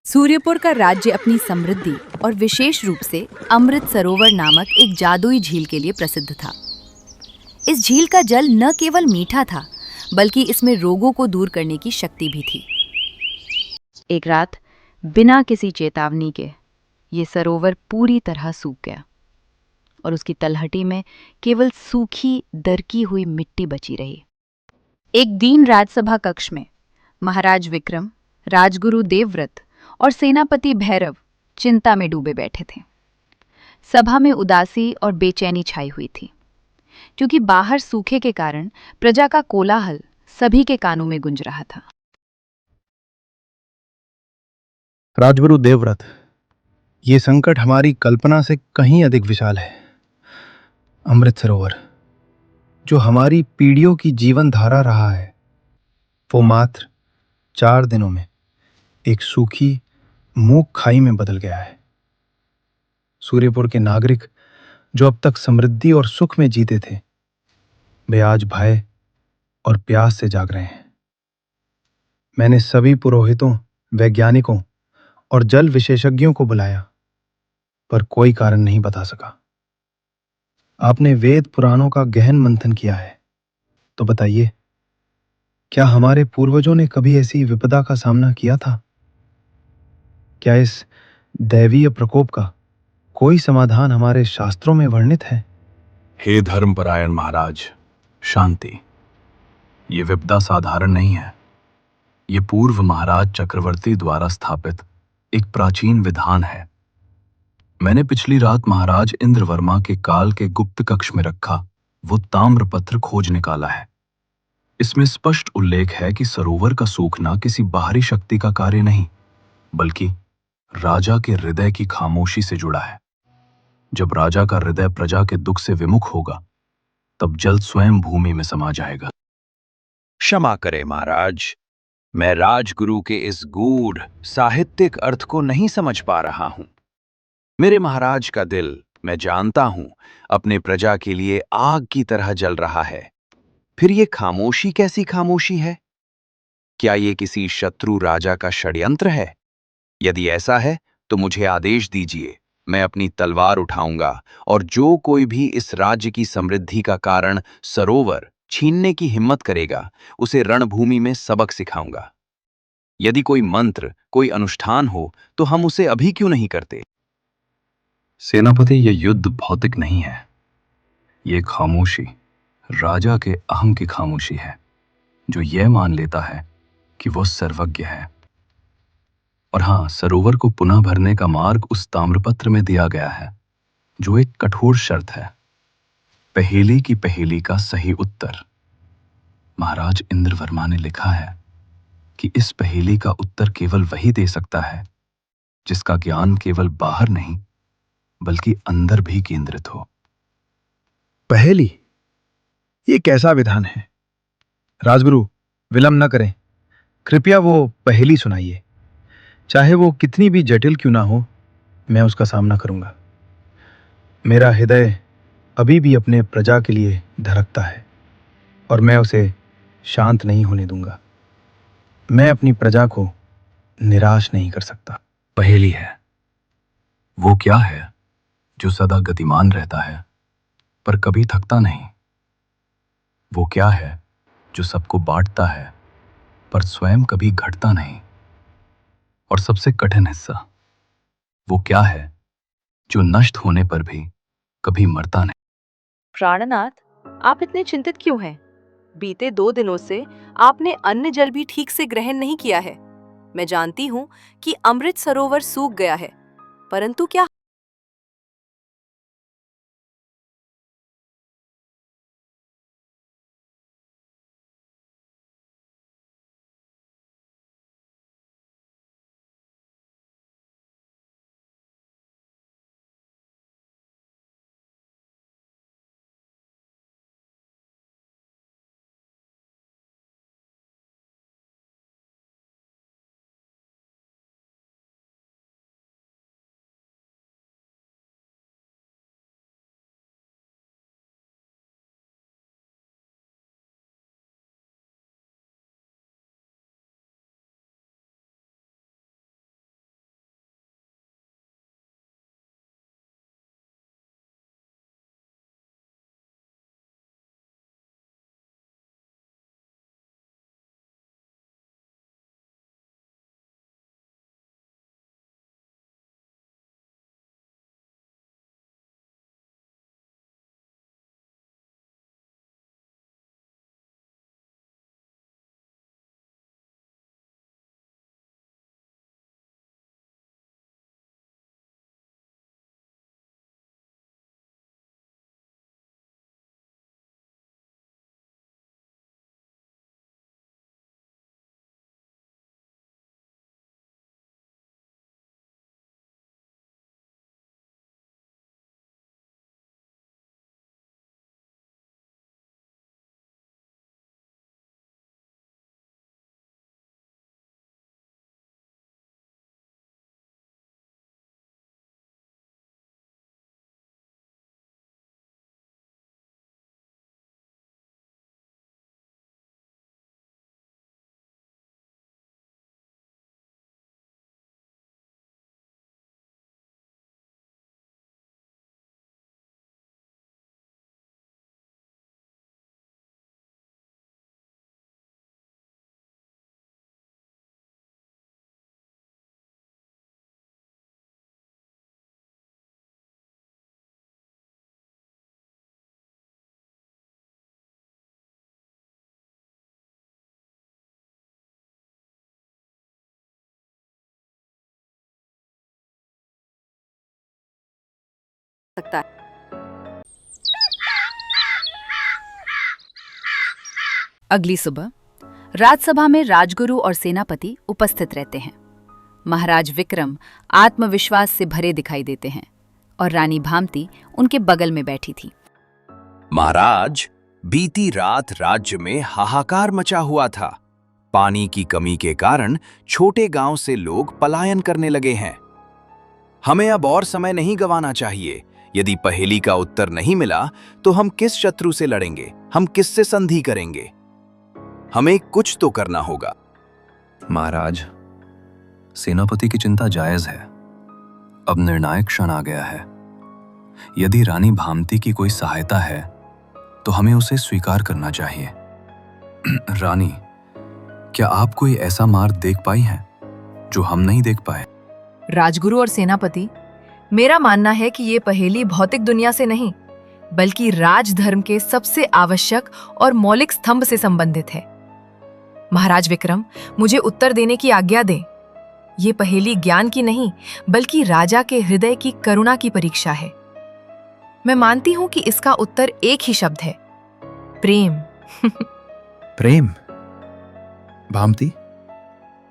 सूर्यपुर का राज्य अपनी समृद्धि और विशेष रूप से अमृत सरोवर नामक एक जादुई झील के लिए प्रसिद्ध था। इस झील का जल न केवल मीठा था, बल्कि इसमें रोगों को दूर करने की शक्ति भी थी। एक रात बिना किसी चेतावनी के ये सरोवर पूरी तरह सूख गया और उसकी तलहटी में केवल सूखी दरकी हुई मिट्टी बची रही। एक दिन राजसभा कक्ष में महाराज विक्रम, राजगुरु देवव्रत और सेनापति भैरव चिंता में डूबे बैठे थे। सभा में उदासी और बेचैनी छाई हुई थी, क्योंकि बाहर सूखे के कारण प्रजा का कोलाहल सभी के कानों में गूंज रहा था। राजगुरु देवव्रत, ये संकट हमारी कल्पना से कहीं अधिक विशाल है। अमृत सरोवर, जो हमारी पीढ़ियों की जीवन धारा रहा है, वो मात्र 4 दिनों में एक सूखी मूक खाई में बदल गया है। सूर्यपुर के नागरिक जो अब तक समृद्धि और सुख में जीते थे, वे आज भय और प्यास से जाग रहे हैं। मैंने सभी पुरोहितों, वैज्ञानिकों और जल विशेषज्ञों को बुलाया, पर कोई कारण नहीं बता सका। आपने वेद पुराणों का गहन मंथन किया है, तो बताइए, क्या हमारे पूर्वजों ने कभी ऐसी विपदा का सामना किया था? क्या इस दैवीय प्रकोप का कोई समाधान हमारे शास्त्रों में वर्णित है? हे धर्मपरायण महाराज, शांति। ये विपदा साधारण नहीं है। ये पूर्व महाराज चक्रवर्ती द्वारा स्थापित एक प्राचीन विधान है। मैंने पिछली रात महाराज इंद्रवर्मा के काल के गुप्त कक्ष में रखा वो ताम्रपत्र खोज निकाला है। इसमें स्पष्ट उल्लेख है कि सरोवर का सूखना किसी बाहरी शक्ति का कार्य नहीं, बल्कि राजा के हृदय की खामोशी से जुड़ा है। जब राजा का हृदय प्रजा के दुख से विमुख होगा, तब जल स्वयं भूमि में समा जाएगा। क्षमा करें महाराज, मैं राजगुरु के इस गूढ़ साहित्यिक अर्थ को नहीं समझ पा रहा हूं। मेरे महाराज का दिल, मैं जानता हूं, अपने प्रजा के लिए आग की तरह जल रहा है। फिर ये खामोशी कैसी खामोशी है? क्या ये किसी शत्रु राजा का षड्यंत्र है? यदि ऐसा है तो मुझे आदेश दीजिए, मैं अपनी तलवार उठाऊंगा और जो कोई भी इस राज्य की समृद्धि का कारण सरोवर छीनने की हिम्मत करेगा, उसे रणभूमि में सबक सिखाऊंगा। यदि कोई मंत्र, कोई अनुष्ठान हो तो हम उसे अभी क्यों नहीं करते? सेनापति, ये युद्ध भौतिक नहीं है। ये खामोशी राजा के अहम की खामोशी है, जो यह मान लेता है कि वो सर्वज्ञ है। और हाँ, सरोवर को पुनः भरने का मार्ग उस ताम्रपत्र में दिया गया है, जो एक कठोर शर्त है। पहेली की पहेली का सही उत्तर। महाराज इंद्रवर्मा ने लिखा है कि इस पहेली का उत्तर केवल वही दे सकता है जिसका ज्ञान केवल बाहर नहीं, बल्कि अंदर भी केंद्रित हो। पहेली, ये कैसा विधान है? राजगुरु, विलंब न करें, कृपया वो पहेली सुनाइए। चाहे वो कितनी भी जटिल क्यों ना हो, मैं उसका सामना करूंगा। मेरा हृदय अभी भी अपने प्रजा के लिए धड़कता है और मैं उसे शांत नहीं होने दूंगा। मैं अपनी प्रजा को निराश नहीं कर सकता। पहेली है, वो क्या है जो सदा गतिमान रहता है पर कभी थकता नहीं? वो क्या है जो सबको बांटता है पर स्वयं कभी घटता नहीं? और सबसे कठिन हिस्सा, वो क्या है जो नष्ट होने पर भी कभी मरता नहीं? प्राणनाथ, आप इतने चिंतित क्यों हैं? बीते 2 दिनों से आपने अन्न जल भी ठीक से ग्रहण नहीं किया है। मैं जानती हूँ कि अमृत सरोवर सूख गया है, परंतु क्या सकता है। अगली सुबह राजसभा में राजगुरु और सेनापति उपस्थित रहते हैं। महाराज विक्रम आत्मविश्वास से भरे दिखाई देते हैं और रानी भामती उनके बगल में बैठी थी। महाराज, बीती रात राज्य में हाहाकार मचा हुआ था। पानी की कमी के कारण छोटे गांव से लोग पलायन करने लगे हैं। हमें अब और समय नहीं गंवाना चाहिए। यदि पहेली का उत्तर नहीं मिला तो हम किस शत्रु से लड़ेंगे, हम किससे संधि करेंगे? हमें कुछ तो करना होगा। महाराज, सेनापति की चिंता जायज है। अब निर्णायक क्षण आ गया है। यदि रानी भामती की कोई सहायता है तो हमें उसे स्वीकार करना चाहिए। रानी, क्या आप कोई ऐसा मार्ग देख पाई हैं जो हम नहीं देख पाए? राजगुरु और सेनापति, मेरा मानना है कि ये पहेली भौतिक दुनिया से नहीं बल्कि राजधर्म के सबसे आवश्यक और मौलिक स्तंभ से संबंधित है। महाराज विक्रम, मुझे उत्तर देने की आज्ञा दें। ये पहेली ज्ञान की नहीं बल्कि राजा के हृदय की करुणा की परीक्षा है। मैं मानती हूं कि इसका उत्तर एक ही शब्द है, प्रेम। प्रेम? भामती,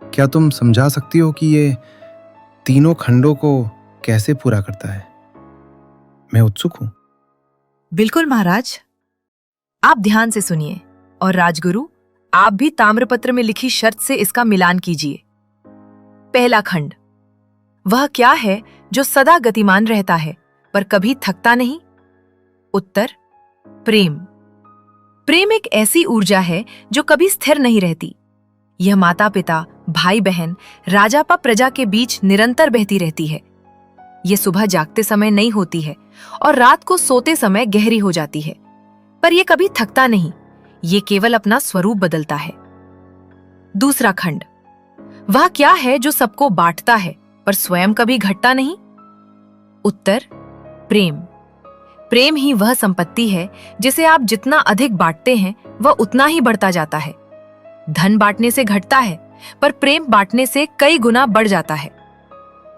क्या तुम समझा सकती हो कि ये तीनों खंडों को कैसे पूरा करता है? मैं उत्सुक हूं। बिल्कुल महाराज, आप ध्यान से सुनिए और राजगुरु, आप भी ताम्रपत्र में लिखी शर्त से इसका मिलान कीजिए। पहला खंड, वह क्या है जो सदा गतिमान रहता है पर कभी थकता नहीं? उत्तर, प्रेम। प्रेम एक ऐसी ऊर्जा है जो कभी स्थिर नहीं रहती। यह माता पिता, भाई बहन, राजा व प्रजा के बीच निरंतर बहती रहती है। यह सुबह जागते समय नहीं होती है और रात को सोते समय गहरी हो जाती है, पर यह कभी थकता नहीं। ये केवल अपना स्वरूप बदलता है। दूसरा खंड, वह क्या है जो सबको बांटता है पर स्वयं कभी घटता नहीं? उत्तर, प्रेम। प्रेम ही वह संपत्ति है जिसे आप जितना अधिक बांटते हैं वह उतना ही बढ़ता जाता है। धन बांटने से घटता है पर प्रेम बांटने से कई गुना बढ़ जाता है।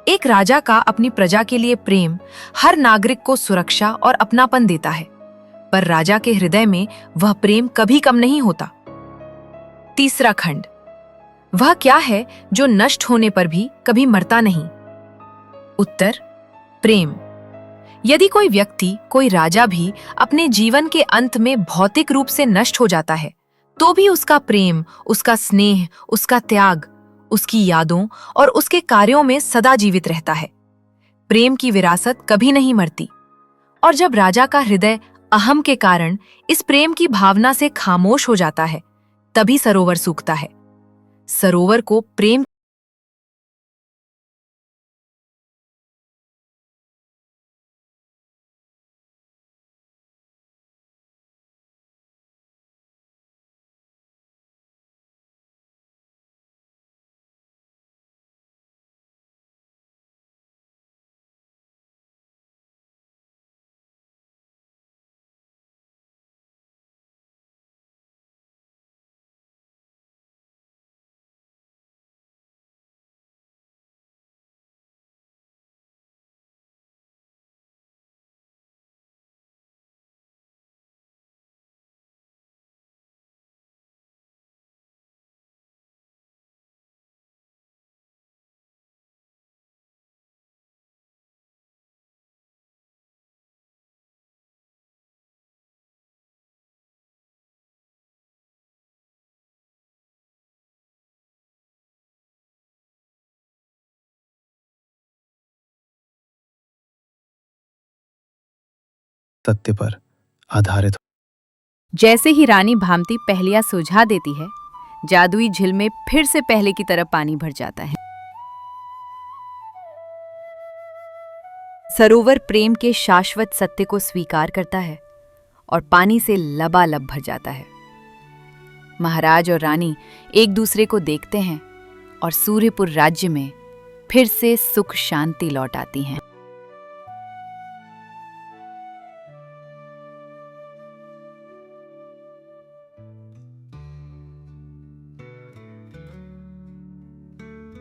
एक राजा का अपनी प्रजा के लिए प्रेम हर नागरिक को सुरक्षा और अपनापन देता है, पर राजा के हृदय में वह प्रेम कभी कम नहीं होता। तीसरा खंड, वह क्या है जो नष्ट होने पर भी कभी मरता नहीं? उत्तर, प्रेम। यदि कोई व्यक्ति, कोई राजा भी अपने जीवन के अंत में भौतिक रूप से नष्ट हो जाता है तो भी उसका प्रेम, उसका स्नेह, उसका त्याग, उसकी यादों और उसके कार्यों में सदा जीवित रहता है। प्रेम की विरासत कभी नहीं मरती। और जब राजा का हृदय अहम के कारण इस प्रेम की भावना से खामोश हो जाता है, तभी सरोवर सूखता है। सरोवर को प्रेम तथ्य पर आधारित। जैसे ही रानी भामती पहेलियां सुलझा देती है, जादुई झील में फिर से पहले की तरह पानी भर जाता है। सरोवर प्रेम के शाश्वत सत्य को स्वीकार करता है और पानी से लबालब भर जाता है। महाराज और रानी एक दूसरे को देखते हैं और सूर्यपुर राज्य में फिर से सुख शांति लौट आती है।